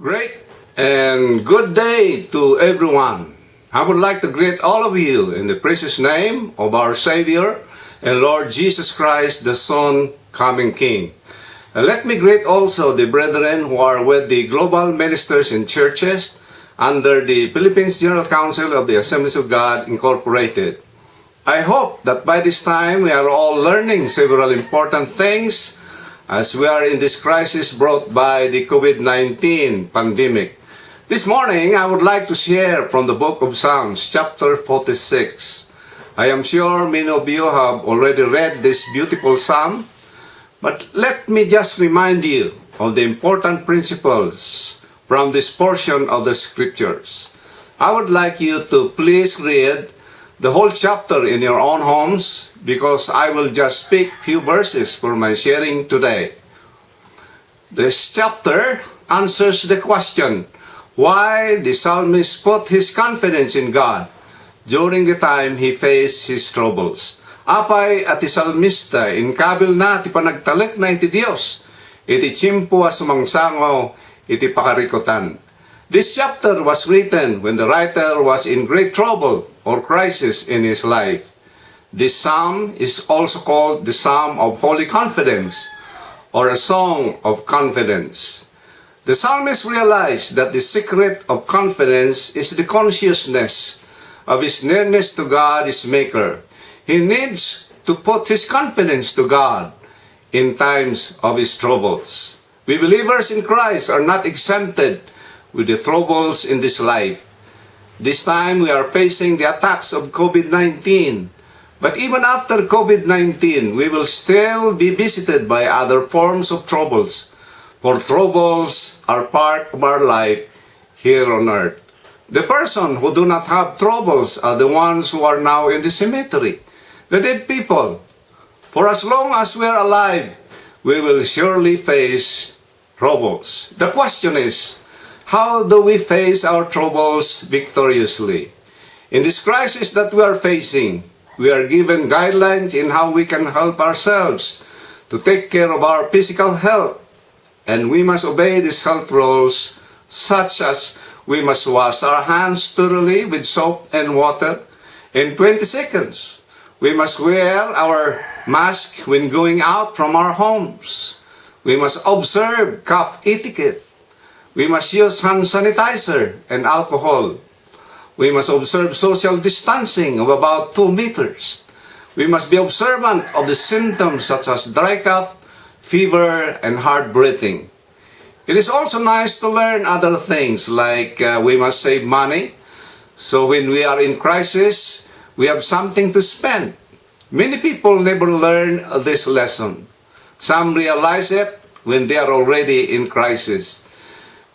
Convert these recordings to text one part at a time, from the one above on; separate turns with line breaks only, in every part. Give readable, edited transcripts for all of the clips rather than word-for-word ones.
Great and good day to everyone. I would like to greet all of you in the precious name of our Savior and Lord Jesus Christ, the Son, coming King. And let me greet also the brethren who are with the global ministers in churches under the Philippines General Council of the Assemblies of God Incorporated. I hope that by this time we are all learning several important things as we are in this crisis brought by the COVID-19 pandemic. This morning, I would like to share from the book of Psalms, chapter 46. I am sure many of you have already read this beautiful psalm, but let me just remind you of the important principles from this portion of the scriptures. I would like you to please read the whole chapter in your own homes because I will just speak few verses for my sharing today. This chapter answers the question why the psalmist put his confidence in God during the time he faced his troubles. Apay at salmista, inkabilna ti panagtalek na iti Dios, iti tiempo sumangsango, iti pakarikutan. This chapter was written when the writer was in great trouble or crisis in his life. This psalm is also called the Psalm of Holy Confidence or a Song of Confidence. The psalmist realized that the secret of confidence is the consciousness of his nearness to God, his Maker. He needs to put his confidence to God in times of his troubles. We believers in Christ are not exempted with the troubles in this life. This time we are facing the attacks of COVID-19. But even after COVID-19, we will still be visited by other forms of troubles. For troubles are part of our life here on earth. The person who do not have troubles are the ones who are now in the cemetery, the dead people. For as long as we are alive, we will surely face troubles. The question is, how do we face our troubles victoriously? In this crisis that we are facing, we are given guidelines in how we can help ourselves to take care of our physical health. And we must obey these health rules, such as we must wash our hands thoroughly with soap and water in 20 seconds. We must wear our mask when going out from our homes. We must observe cough etiquette. We must use hand sanitizer and alcohol. We must observe social distancing of about 2 meters. We must be observant of the symptoms such as dry cough, fever, and hard breathing. It is also nice to learn other things like we must save money. So when we are in crisis, we have something to spend. Many people never learn this lesson. Some realize it when they are already in crisis.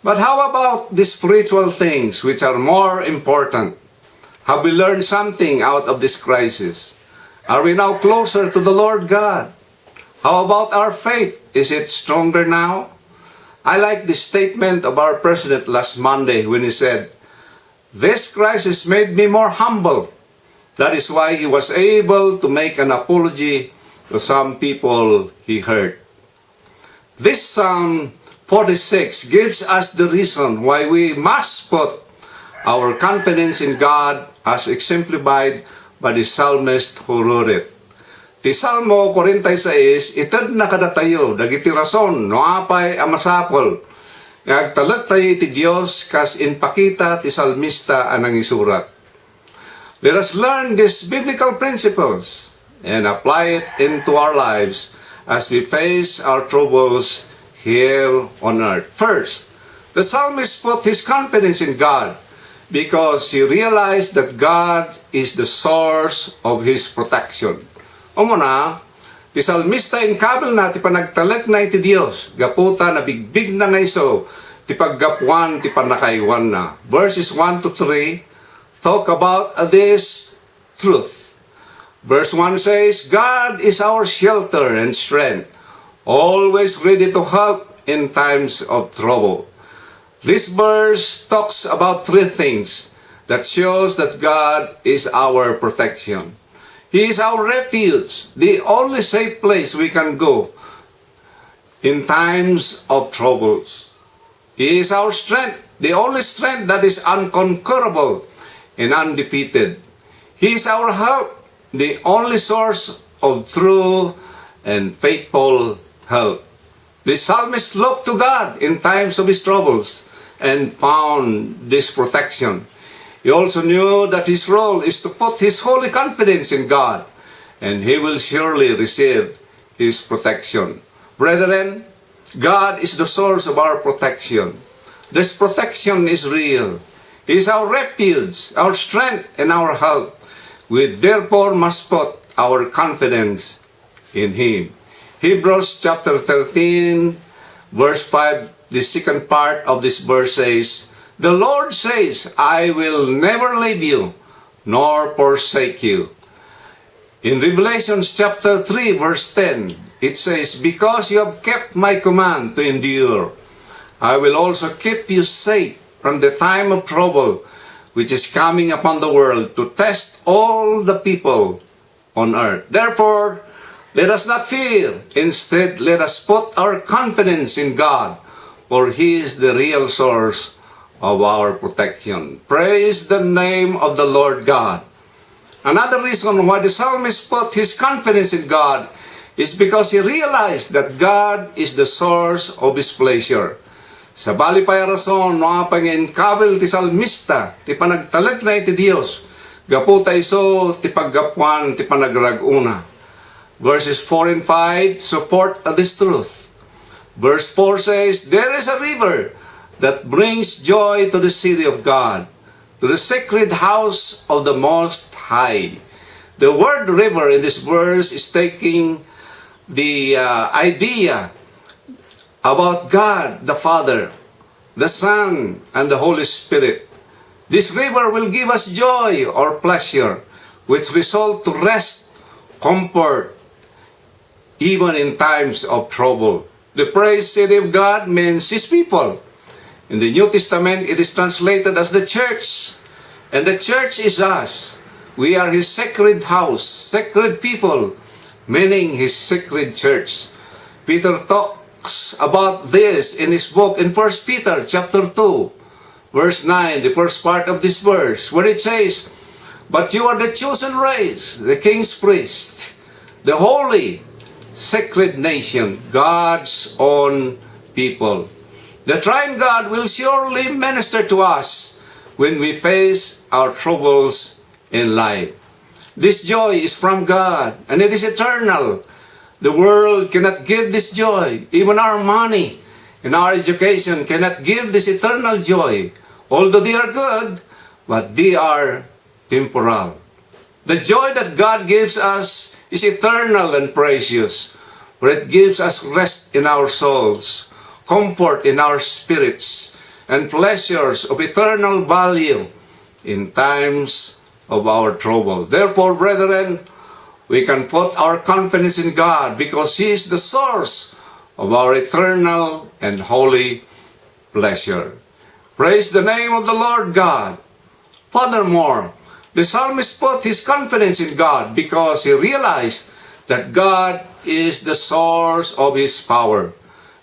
But how about the spiritual things which are more important? Have we learned something out of this crisis? Are we now closer to the Lord God? How about our faith? Is it stronger now? I like the statement of our president last Monday when he said, "This crisis made me more humble." That is why he was able to make an apology to some people he hurt. This Psalm 46 gives us the reason why we must put our confidence in God as exemplified by the psalmist who wrote it. Ti Salmo 46, ited na kada tayo, dagiti rason, no apay amasapol. Ngagtalag tayo ti Dios, kas inpakita ti salmista anang isurat. Let us learn these biblical principles and apply it into our lives as we face our troubles here on earth. First, the psalmist put his confidence in God because he realized that God is the source of his protection. Umuna, ti salmista inkabilna ti panagtalek na iti Dios, gaputa na bigbig na ngayso, ti paggapuan ti panakaiwan na. Verses 1 to 3 talk about this truth. Verse 1 says, God is our shelter and strength, always ready to help in times of trouble. This verse talks about 3 things that shows that God is our protection. He is our refuge, the only safe place we can go in times of troubles. He is our strength, the only strength that is unconquerable and undefeated. He is our help, the only source of true and faithful help. The psalmist looked to God in times of his troubles and found this protection. He also knew that his role is to put his holy confidence in God, and he will surely receive his protection. Brethren, God is the source of our protection. This protection is real. He is our refuge, our strength, and our help. We therefore must put our confidence in Him. Hebrews chapter 13, verse 5, the second part of this verse says, "The Lord says, I will never leave you, nor forsake you." In Revelation chapter 3, verse 10, it says, "Because you have kept my command to endure, I will also keep you safe from the time of trouble, which is coming upon the world to test all the people on earth. Therefore, let us not fear. Instead, let us put our confidence in God, for He is the real source of our protection." Praise the name of the Lord God. Another reason why the psalmist put his confidence in God is because he realized that God is the source of his pleasure. Sa bali pa'y rason, mga panginkabil ti salmista, ti panagtalek na iti Dios, gaputa iso ti paggapuan ti panagraguna. Verses 4 and 5 support this truth. Verse 4 says, "There is a river that brings joy to the city of God, to the sacred house of the Most High." The word river in this verse is taking the idea about God the Father, the Son, and the Holy Spirit. This river will give us joy or pleasure, which result to rest, comfort, even in times of trouble. The praised city of God means His people. In the New Testament, it is translated as the church, and the church is us. We are His sacred house, sacred people, meaning His sacred church. Peter talks about this in his book in 1 Peter chapter 2, verse 9, the first part of this verse, where it says, "But you are the chosen race, the king's priest, the holy, sacred nation, God's own people." The triune God will surely minister to us when we face our troubles in life. This joy is from God, and it is eternal. The world cannot give this joy. Even our money and our education cannot give this eternal joy. Although they are good, but they are temporal. The joy that God gives us is eternal and precious, for it gives us rest in our souls, comfort in our spirits, and pleasures of eternal value in times of our trouble. Therefore, brethren, we can put our confidence in God because He is the source of our eternal and holy pleasure. Praise the name of the Lord God. Furthermore, the psalmist put his confidence in God because he realized that God is the source of his power.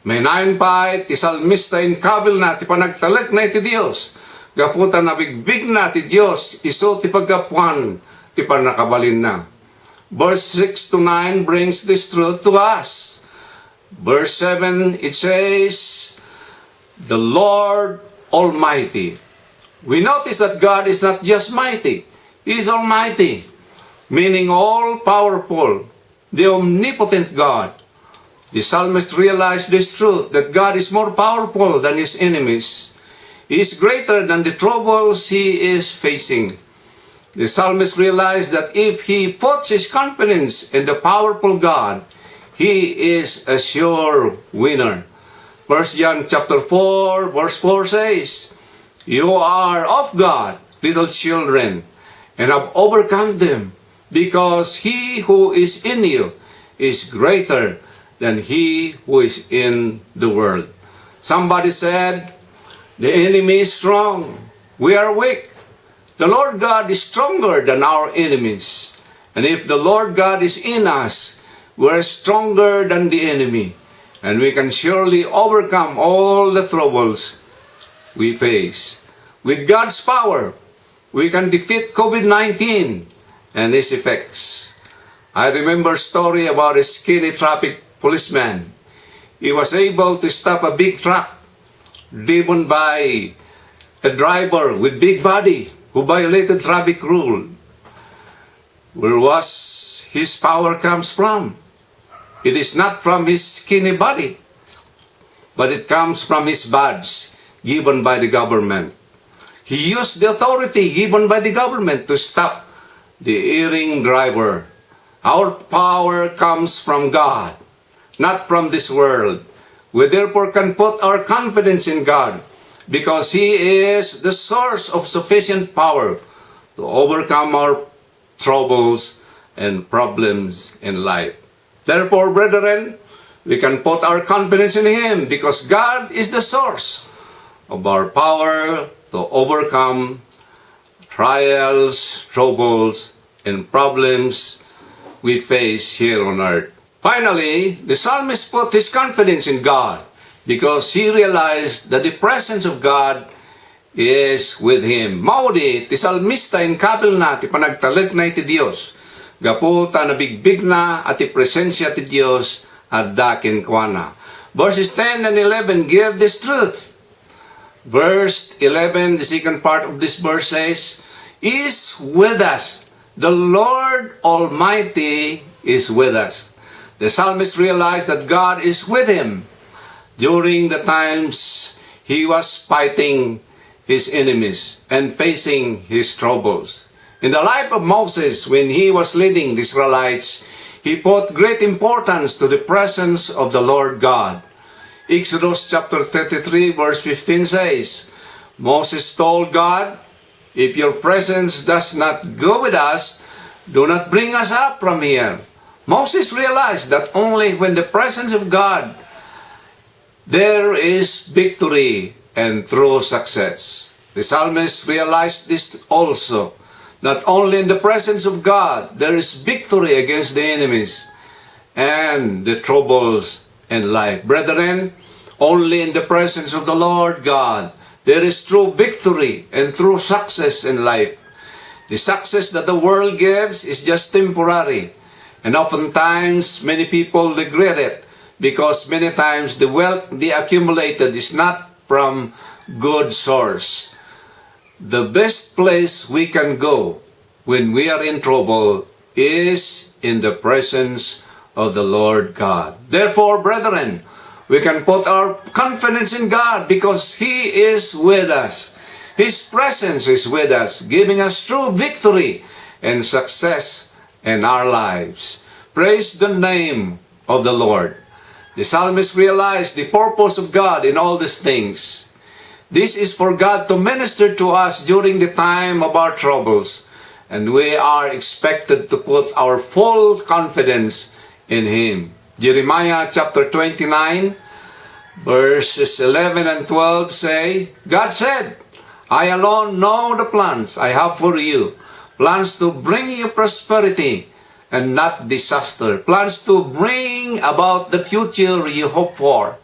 May nainpay ti salmista inkabilna ti panagtalek na iti Dios, gaputa na bigbig na ti Dios, iso ti paggapuan ti panakabalin na. Verse 6 to 9 brings this truth to us. Verse 7, it says, "The Lord Almighty." We notice that God is not just mighty, He is almighty, meaning all-powerful, the omnipotent God. The psalmist realized this truth, that God is more powerful than his enemies. He is greater than the troubles he is facing. The psalmist realized that if he puts his confidence in the powerful God, he is a sure winner. 1 John chapter 4, verse 4 says, "You are of God, little children, and have overcome them, because he who is in you is greater than he who is in the world." Somebody said, "The enemy is strong, we are weak. The Lord God is stronger than our enemies. And if the Lord God is in us, we are stronger than the enemy. And we can surely overcome all the troubles we face. With God's power, we can defeat COVID-19 and its effects. I remember a story about a skinny traffic policeman. He was able to stop a big truck driven by a driver with big body who violated traffic rule. Where was his power comes from? It is not from his skinny body, but it comes from his badge given by the government. He used the authority given by the government to stop the erring driver. Our power comes from God, not from this world. We therefore can put our confidence in God because He is the source of sufficient power to overcome our troubles and problems in life. Therefore, brethren, we can put our confidence in Him because God is the source of our power to overcome trials, troubles, and problems we face here on earth. Finally, the psalmist put his confidence in God because he realized that the presence of God is with him. Maudi, ti salmista inkabilna, ti panagtalek na iti Dios. Gaputa na bigbig na at ti presensya ti Dios at dakin kwana. Verses 10 and 11 give this truth. Verse 11, the second part of this verse says, is with us. The Lord Almighty is with us. The psalmist realized that God is with him during the times he was fighting his enemies and facing his troubles. In the life of Moses, when he was leading the Israelites, he put great importance to the presence of the Lord God. Exodus chapter 33 verse 15 says, Moses told God, if your presence does not go with us, do not bring us up from here. Moses realized that only when the presence of God, there is victory and true success. The psalmist realized this also. Not only in the presence of God, there is victory against the enemies and the troubles in life. Brethren, only in the presence of the Lord God, there is true victory and true success in life. The success that the world gives is just temporary. And oftentimes, many people regret it because many times the wealth they accumulated is not from good source. The best place we can go when we are in trouble is in the presence of the Lord God. Therefore, brethren, we can put our confidence in God because He is with us. His presence is with us, giving us true victory and success in our lives. Praise the name of the Lord. The psalmist realized the purpose of God in all these things. This is for God to minister to us during the time of our troubles, and we are expected to put our full confidence in Him. Jeremiah chapter 29, verses 11 and 12 say, God said, I alone know the plans I have for you, plans to bring you prosperity and not disaster, plans to bring about the future you hope for.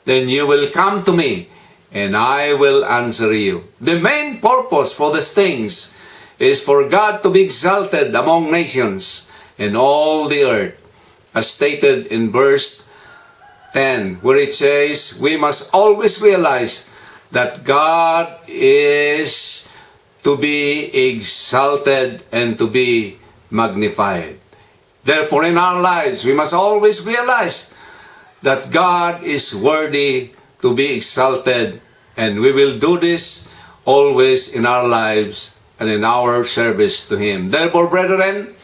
Then you will come to me, and I will answer you. The main purpose for these things is for God to be exalted among nations and all the earth, as stated in verse 10, where it says, we must always realize that God is to be exalted and to be magnified. Therefore, in our lives, we must always realize that God is worthy to be exalted, and we will do this always in our lives and in our service to Him. Therefore, brethren,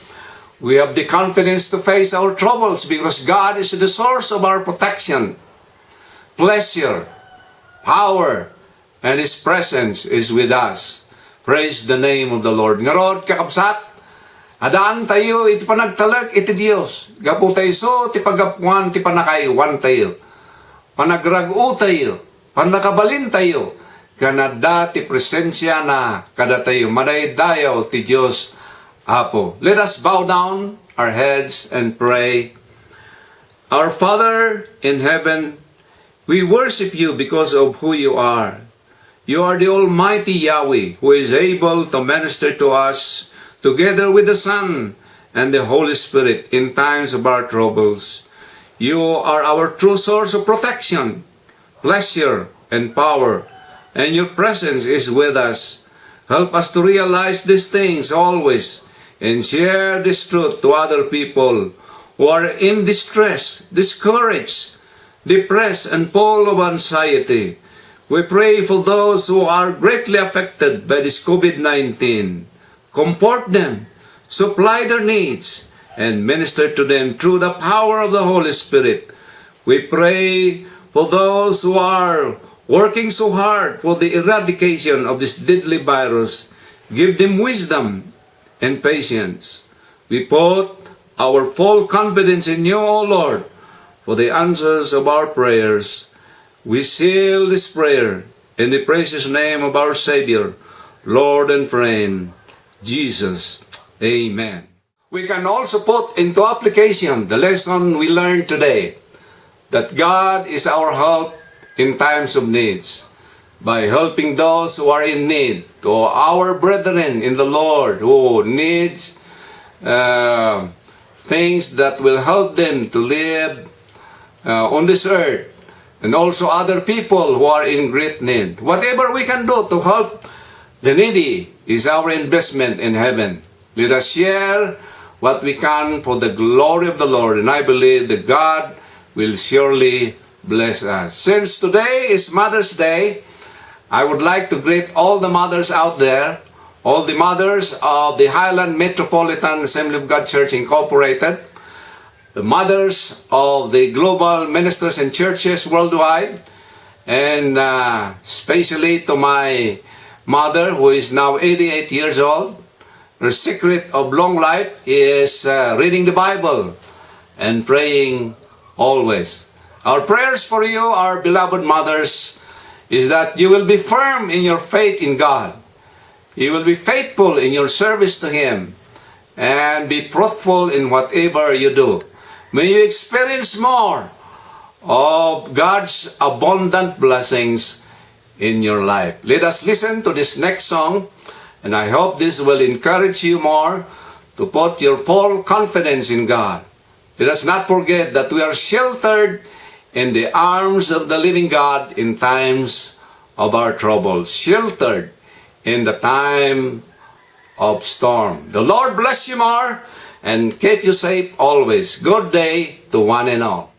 we have the confidence to face our troubles because God is the source of our protection, pleasure, power, and His presence is with us. Praise the name of the Lord. Ngarod, kakabsat, adaan tayo, iti panagtalag, iti Dios. Gapu tayo so, ti pagapuan, ti panakaiwan tayo. Panagragu tayo, panakabalin tayo, kanada ti presensya na kada tayo, madaydayaw ti Dios Apo. Let us bow down our heads and pray. Our Father in heaven, we worship you because of who you are. You are the Almighty Yahweh, who is able to minister to us together with the Son and the Holy Spirit in times of our troubles. You are our true source of protection, pleasure, and power, and your presence is with us. Help us to realize these things always and share this truth to other people who are in distress, discouraged, depressed, and full of anxiety. We pray for those who are greatly affected by this COVID-19. Comfort them, supply their needs, and minister to them through the power of the Holy Spirit. We pray for those who are working so hard for the eradication of this deadly virus. Give them wisdom and patience. We put our full confidence in you, O Lord, for the answers of our prayers. We seal this prayer in the precious name of our Savior, Lord and friend, Jesus. Amen. We can also put into application the lesson we learned today, that God is our help in times of needs, by helping those who are in need, to our brethren in the Lord who needs things that will help them to live on this earth, and also other people who are in great need. Whatever we can do to help the needy is our investment in heaven. Let us share what we can for the glory of the Lord, and I believe that God will surely bless us. Since today is Mother's Day, I would like to greet all the mothers out there, all the mothers of the Highland Metropolitan Assembly of God Church Incorporated, the mothers of the global ministers and churches worldwide, and especially to my mother, who is now 88 years old. Her secret of long life is reading the Bible and praying always. Our prayers for you, our beloved mothers, is that you will be firm in your faith in God. You will be faithful in your service to Him, and be fruitful in whatever you do. May you experience more of God's abundant blessings in your life. Let us listen to this next song, and I hope this will encourage you more to put your full confidence in God. Let us not forget that we are sheltered in the arms of the living God in times of our troubles, sheltered in the time of storm. The Lord bless you more and keep you safe always. Good day to one and all.